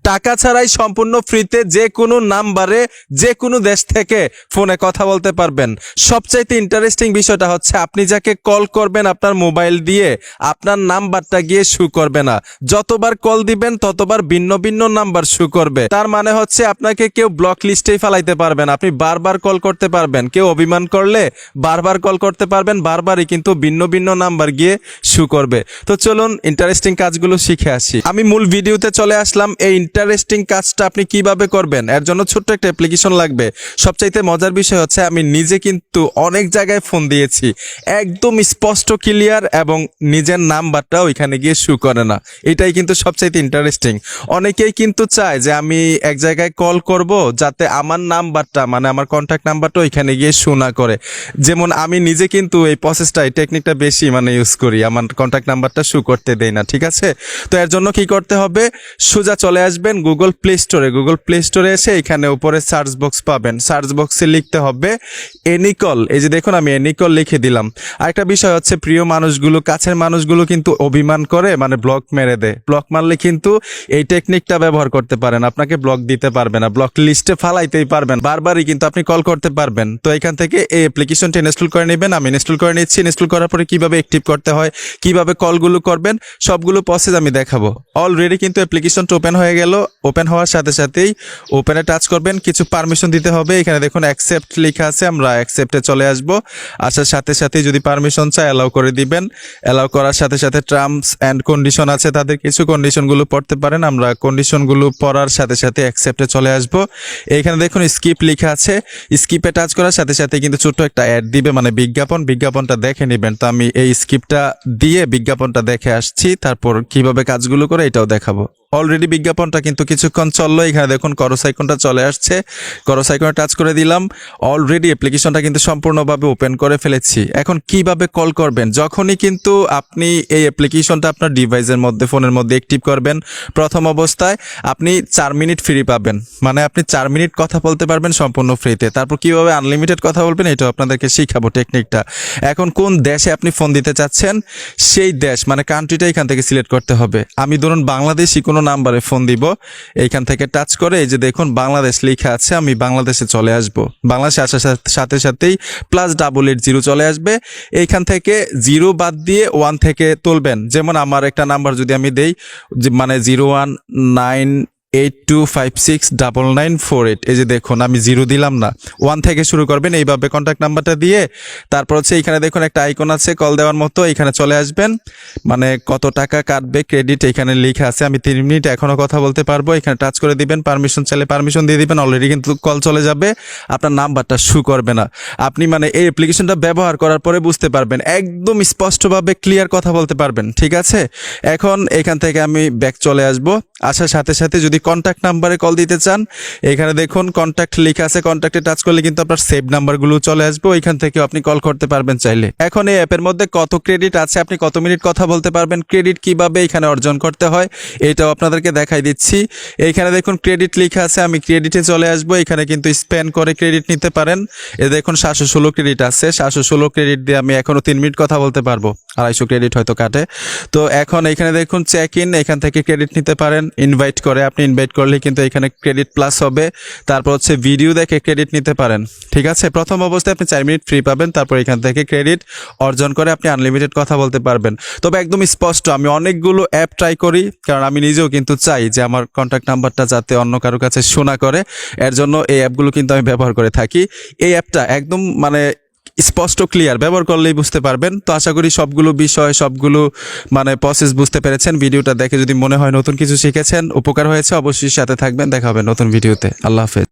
টাকা ছাড়াই সম্পূর্ণ ফ্রিতে যে কোনো নাম্বারে যে কোনো দেশ থেকে ফোনে কথা বলতে পারবেন। সবচাইতে ইন্টারেস্টিং বিষয়টা হচ্ছে আপনি যাকে কল করবেন আপনার মোবাইল দিয়ে আপনার নাম্বারটা গিয়ে শু করবে না। যতবার কল দিবেন ততবার ভিন্ন ভিন্ন নাম্বার শু করবে। তার মানে হচ্ছে আপনাকে কেউ ব্লক লিস্টেই ফেলাইতে পারবেন, আপনি বারবার কল করতে পারবেন। কেউ অভিমান করলে বারবার কল করতে পারবেন, বারবারই কিন্তু ভিন্ন ভিন্ন নাম্বার গিয়ে শু করবে। তো চলুন ইন্টারেস্টিং কাজগুলো শিখে আসি। আমি মূল ভিডিওতে চলে আসলাম। এই ইন্টারেস্টিং কাজটা আপনি কিভাবে করবেন এর জন্য ছোট্ট একটা অ্যাপ্লিকেশন লাগবে। সবচাইতে মজার বিষয় হচ্ছে আমি নিজে কিন্তু অনেক জায়গায় ফোন দিয়েছি, একদম স্পষ্ট ক্লিয়ার এবং নিজের নাম্বারটা ওইখানে গিয়ে শু করে না। এটাই কিন্তু সবচাইতে ইন্টারেস্টিং। অনেকেই কিন্তু চায় যে আমি এক জায়গায় কল করব যাতে আমার নাম্বারটা মানে আমার কন্ট্যাক্ট নাম্বারটা ওইখানে গিয়ে শু না করে। যেমন আমি নিজে কিন্তু এই প্রসেসটা এই টেকনিকটা বেশি ইউজ করি, আমার কন্ট্যাক্ট নাম্বারটা শু করতে দেই না। ঠিক আছে, তো এর জন্য কি করতে হবে, সোজা চলে আসবেন গুগল প্লে স্টোরে। গুগল প্লে স্টোরে এসে এখানে উপরে সার্চ বক্স পাবেন, সার্চ বক্সে লিখতে হবে এনিকল। এই যে দেখুন আমি এনিকল লিখে দিলাম। আরেকটা বিষয় হচ্ছে প্রিয় মানুষগুলো, কাছের মানুষগুলো কিন্তু অভিমান করে মানে ব্লক মেরে দেয়। ব্লক মারলে কিন্তু এই টেকনিকটা ব্যবহার করতে পারেন, আপনাকে ব্লক দিতে পারবে না, ব্লক লিস্টে ফালাইতেই পারবেন, বারবারই কিন্তু আপনি কল করতে পারবেন। তো এখান থেকে এই অ্যাপ্লিকেশনটা ইনস্টল করে নেবেন। আমি ইনস্টল করে নিচ্ছি। ইনস্টল করার পরে কিভাবে অ্যাক্টিভ করতে হয়, কিভাবে কলগুলো করবেন সবগুলো প্রসেস আমি দেখাবো। অলরেডি কিন্তু অ্যাপ্লিকেশনটা ওপেন হয়ে গেল। ওপেন হওয়ার সাথে সাথেই ওপেনে টাচ করবেন, কিছু পারমিশন দিতে হবে। এখানে দেখুন অ্যাকসেপ্ট লেখা আছে, আমরা অ্যাকসেপ্টে চলে আসব। আসার সাথে সাথে যদি পারমিশন চাই অ্যালাউ করে দিবেন। অ্যালাউ করার সাথে সাথে টার্মস অ্যান্ড কন্ডিশন আছে, তাদের কিছু কন্ডিশনগুলো পড়তে পারেন। আমরা কন্ডিশনগুলো পড়ার সাথে সাথে অ্যাকসেপ্টে চলে আসব। এইখানে দেখুন স্কিপ লেখা আছে, স্কিপে টাচ করার সাথে সাথে কিন্তু ছোট্ট একটা অ্যাড দিবে মানে বিজ্ঞাপন। বিজ্ঞাপনটা দেখে নেবেন। তো আমি এই স্কিপটা দিয়ে বিজ্ঞাপনটা দেখে আসছি, তারপর কিভাবে কাজগুলো করে এটাও দেখাবো। অলরেডি বিজ্ঞাপনটা কিন্তু কিছুক্ষণ চললো। এখানে দেখুন করস আইকনটা চলে আসছে, করস আইকনে টাচ করে দিলাম। অলরেডি অ্যাপ্লিকেশনটা কিন্তু সম্পূর্ণভাবে ওপেন করে ফেলেছি। এখন কিভাবে কল করবেন, যখনই কিন্তু আপনি এই অ্যাপ্লিকেশনটা আপনার ডিভাইসের মধ্যে ফোনের মধ্যে অ্যাক্টিভ করবেন, প্রথম অবস্থায় আপনি 4 মিনিট ফ্রি পাবেন, মানে আপনি 4 মিনিট কথা বলতে পারবেন সম্পূর্ণ ফ্রিতে। তারপর কিভাবে আনলিমিটেড কথা বলবেন এটাও আপনাদেরকে শিখাবো টেকনিকটা। এখন কোন দেশে আপনি ফোন দিতে চাচ্ছেন সেই দেশ মানে কান্ট্রিটা এখান থেকে সিলেক্ট করতে হবে। আমি ধরুন বাংলাদেশি কোনো নাম্বারে ফোন দিব, এইখান থেকে টাচ করে এই যে দেখুন বাংলাদেশ লেখা আছে, আমি বাংলাদেশে চলে আসব। বাংলাদেশে আসার সাথে সাথেই +880 চলে আসবে। এইখান থেকে 0 বাদ দিয়ে 1 থেকে তুলবেন। যেমন আমার একটা নাম্বার যদি আমি দেই মানে 01982569948, এই যে দেখুন আমি 0 দিলাম না, 1 থেকে শুরু করবেন। এইভাবে কন্ট্যাক্ট নাম্বারটা দিয়ে তারপর হচ্ছে এখানে দেখুন একটা আইকন আছে কল দেওয়ার মতো, এখানে চলে আসবেন। মানে কত টাকা কাটবে ক্রেডিট এখানে লেখা আছে। আমি 3 মিনিট এখনো কথা বলতে পারবো। এখানে টাচ করে দিবেন, পারমিশন চাইলে পারমিশন দিয়ে দিবেন। অলরেডি কিন্তু কল চলে যাবে, আপনার নাম্বারটা শু করবে না। আপনি মানে এই অ্যাপ্লিকেশনটা ব্যবহার করার পরে বুঝতে পারবেন, একদম স্পষ্টভাবে ক্লিয়ার কথা বলতে পারবেন। ঠিক আছে, এখন এখান থেকে আমি ব্যাক চলে আসবো। আসার সাথে সাথে যদি কন্ট্যাক্ট নাম্বারে কল দিতে চান এখানে দেখুন কন্ট্যাক্ট লেখা আছে, কন্ট্যাক্টে টাচ করলে কিন্তু আপনার সেভ নাম্বারগুলো চলে আসবে, ওইখান থেকে আপনি কল করতে পারবেন চাইলে। এখন এই অ্যাপের মধ্যে কত ক্রেডিট আছে, আপনি কত মিনিট কথা বলতে পারবেন, ক্রেডিট কিভাবে এখানে অর্জন করতে হয় এটাও আপনাদেরকে দেখাই দিচ্ছি। এইখানে দেখুন ক্রেডিট লেখা আছে, আমি ক্রেডিটে চলে আসবো। এখানে কিন্তু স্পেন করে ক্রেডিট নিতে পারেন। এ দেখুন 716 ক্রেডিট আছে, 716 ক্রেডিট দিয়ে আমি এখনো 3 মিনিট কথা বলতে পারবো। 250 ক্রেডিট হয়তো কাটে। তো এখন এখানে দেখুন চেক ইন, এখান থেকে ক্রেডিট নিতে পারেন। ইনভাইট করে, আপনি ইনভাইট করলে কিন্তু এখানে ক্রেডিট প্লাস হবে। তারপর হচ্ছে ভিডিও দেখে ক্রেডিট নিতে পারেন। ঠিক আছে, প্রথম অবস্থায় আপনি 4 মিনিট ফ্রি পাবেন, তারপর এখান থেকে ক্রেডিট অর্জন করে আপনি আনলিমিটেড কথা বলতে পারবেন। তবে একদম স্পষ্ট, আমি অনেকগুলো অ্যাপ ট্রাই করি, কারণ আমি নিজেও কিন্তু চাই যে আমার কন্ট্যাক্ট নাম্বারটা যাতে অন্য কারো কাছে শোনা করে। এর জন্য এই অ্যাপগুলো কিন্তু আমি ব্যবহার করে থাকি। এই অ্যাপটা একদম মানে স্পষ্ট ক্লিয়ার, ব্যবহার করলেই বুঝতে পারবেন। তো আশা করি সবগুলো বিষয় সবগুলো মানে প্রসেস বুঝতে পেরেছেন। ভিডিওটা দেখে যদি মনে হয় নতুন কিছু শিখেছেন, উপকার হয়েছে, অবশ্যই সাথে থাকবেন। দেখা হবে নতুন ভিডিওতে। আল্লাহ হাফেজ।